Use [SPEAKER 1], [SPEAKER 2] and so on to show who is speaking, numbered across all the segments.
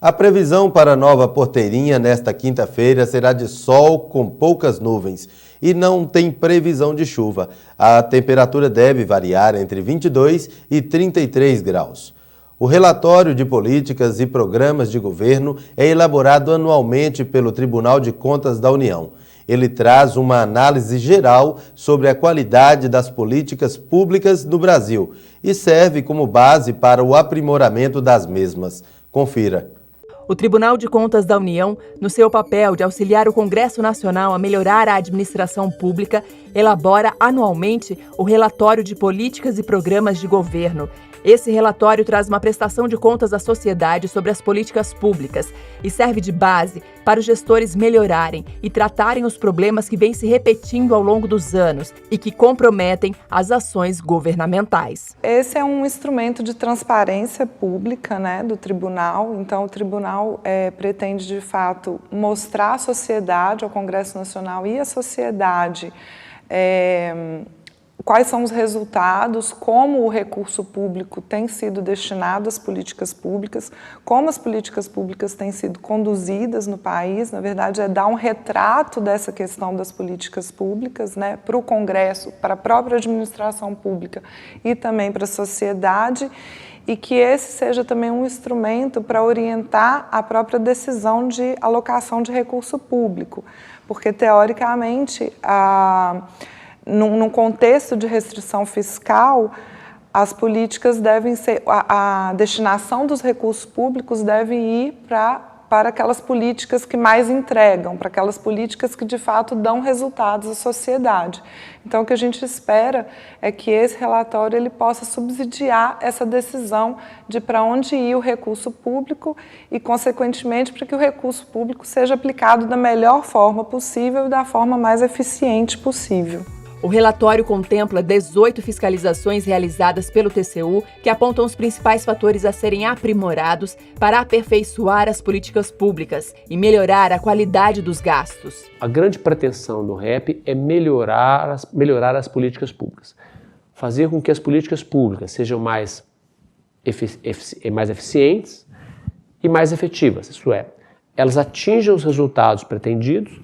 [SPEAKER 1] A previsão para Nova Porteirinha nesta quinta-feira será de sol com poucas nuvens e não tem previsão de chuva. A temperatura deve variar entre 22 e 33 graus. O relatório de políticas e programas de governo é elaborado anualmente pelo Tribunal de Contas da União. Ele traz uma análise geral sobre a qualidade das políticas públicas no Brasil e serve como base para o aprimoramento das mesmas. Confira.
[SPEAKER 2] O Tribunal de Contas da União, no seu papel de auxiliar o Congresso Nacional a melhorar a administração pública, elabora anualmente o relatório de políticas e programas de governo. Esse relatório traz uma prestação de contas à sociedade sobre as políticas públicas e serve de base para os gestores melhorarem e tratarem os problemas que vêm se repetindo ao longo dos anos e que comprometem as ações governamentais.
[SPEAKER 3] Esse é um instrumento de transparência pública, do tribunal. Então, o tribunal pretende, de fato, mostrar à sociedade, ao Congresso Nacional e à sociedade, quais são os resultados, como o recurso público tem sido destinado às políticas públicas, como as políticas públicas têm sido conduzidas no país. Na verdade, é dar um retrato dessa questão das políticas públicas, para o Congresso, para a própria administração pública e também para a sociedade, e que esse seja também um instrumento para orientar a própria decisão de alocação de recurso público, porque, teoricamente, num contexto de restrição fiscal, as políticas devem ser, a destinação dos recursos públicos deve ir para aquelas políticas que mais entregam, para aquelas políticas que de fato dão resultados à sociedade. Então, o que a gente espera é que esse relatório ele possa subsidiar essa decisão de para onde ir o recurso público e, consequentemente, para que o recurso público seja aplicado da melhor forma possível e da forma mais eficiente possível.
[SPEAKER 2] O relatório contempla 18 fiscalizações realizadas pelo TCU que apontam os principais fatores a serem aprimorados para aperfeiçoar as políticas públicas e melhorar a qualidade dos gastos.
[SPEAKER 4] A grande pretensão do REP é melhorar as políticas públicas, fazer com que as políticas públicas sejam mais eficientes e mais efetivas, isto é, elas atinjam os resultados pretendidos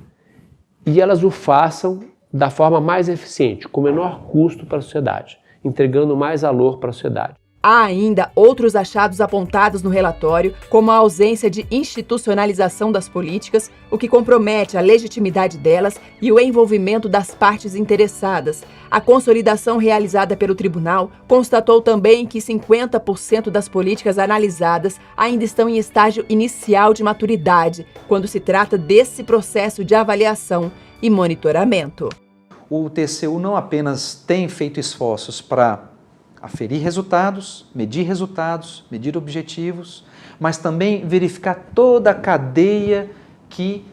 [SPEAKER 4] e elas o façam da forma mais eficiente, com menor custo para a sociedade, entregando mais valor para a sociedade.
[SPEAKER 2] Há ainda outros achados apontados no relatório, como a ausência de institucionalização das políticas, o que compromete a legitimidade delas e o envolvimento das partes interessadas. A consolidação realizada pelo tribunal constatou também que 50% das políticas analisadas ainda estão em estágio inicial de maturidade, quando se trata desse processo de avaliação e monitoramento.
[SPEAKER 5] O TCU não apenas tem feito esforços para aferir resultados, medir objetivos, mas também verificar toda a cadeia que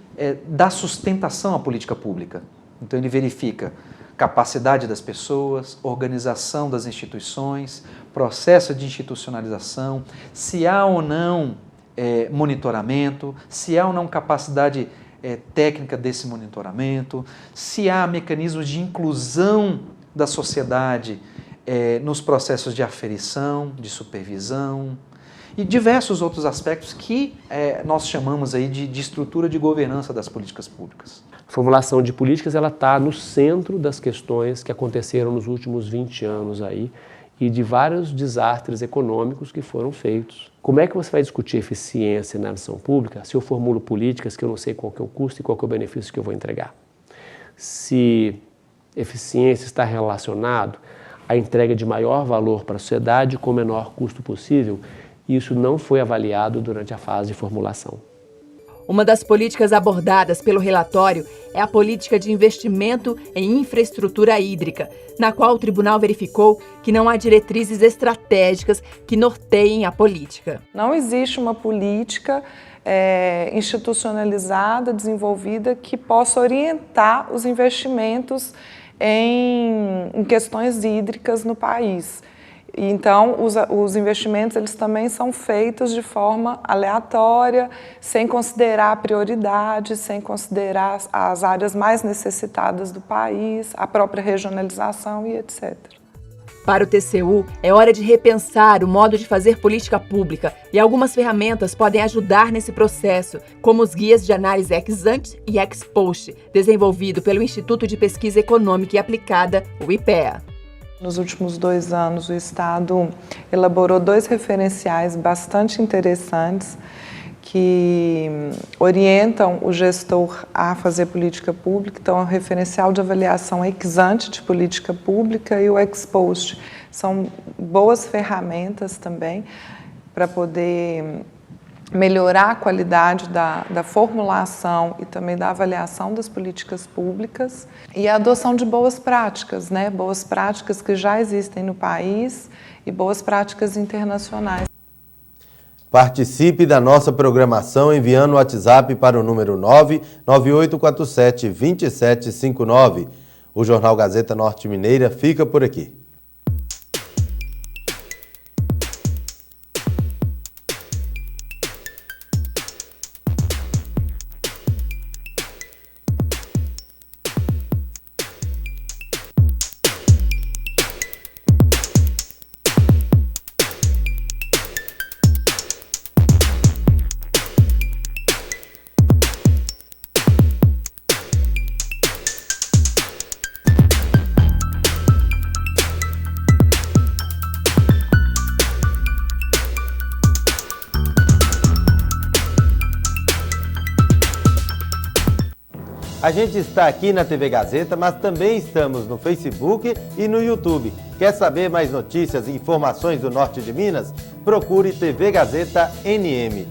[SPEAKER 5] dá sustentação à política pública. Então ele verifica capacidade das pessoas, organização das instituições, processo de institucionalização, se há ou não monitoramento, se há ou não capacidade técnica desse monitoramento, se há mecanismos de inclusão da sociedade nos processos de aferição, de supervisão e diversos outros aspectos que nós chamamos aí de estrutura de governança das políticas públicas.
[SPEAKER 4] A formulação de políticas está no centro das questões que aconteceram nos últimos 20 anos aí e de vários desastres econômicos que foram feitos. Como é que você vai discutir eficiência na ação pública se eu formulo políticas que eu não sei qual que é o custo e qual que é o benefício que eu vou entregar? Se eficiência está relacionado à entrega de maior valor para a sociedade com o menor custo possível, isso não foi avaliado durante a fase de formulação.
[SPEAKER 2] Uma das políticas abordadas pelo relatório é a política de investimento em infraestrutura hídrica, na qual o tribunal verificou que não há diretrizes estratégicas que norteiem a política.
[SPEAKER 3] Não existe uma política institucionalizada, desenvolvida, que possa orientar os investimentos em questões hídricas no país. Então, os investimentos eles também são feitos de forma aleatória, sem considerar prioridades, sem considerar as áreas mais necessitadas do país, a própria regionalização e etc.
[SPEAKER 2] Para o TCU, é hora de repensar o modo de fazer política pública e algumas ferramentas podem ajudar nesse processo, como os guias de análise ex ante e ex post, desenvolvido pelo Instituto de Pesquisa Econômica e Aplicada, o IPEA.
[SPEAKER 3] Nos últimos 2 anos, o Estado elaborou 2 referenciais bastante interessantes que orientam o gestor a fazer política pública. Então, o referencial de avaliação ex ante de política pública e o ex post. São boas ferramentas também para poder melhorar a qualidade da formulação e também da avaliação das políticas públicas e a adoção de boas práticas, né? Boas práticas que já existem no país e boas práticas internacionais.
[SPEAKER 1] Participe da nossa programação enviando o WhatsApp para o número 99847-2759. O Jornal Gazeta Norte Mineira fica por aqui. A gente está aqui na TV Gazeta, mas também estamos no Facebook e no YouTube. Quer saber mais notícias e informações do norte de Minas? Procure TV Gazeta NM.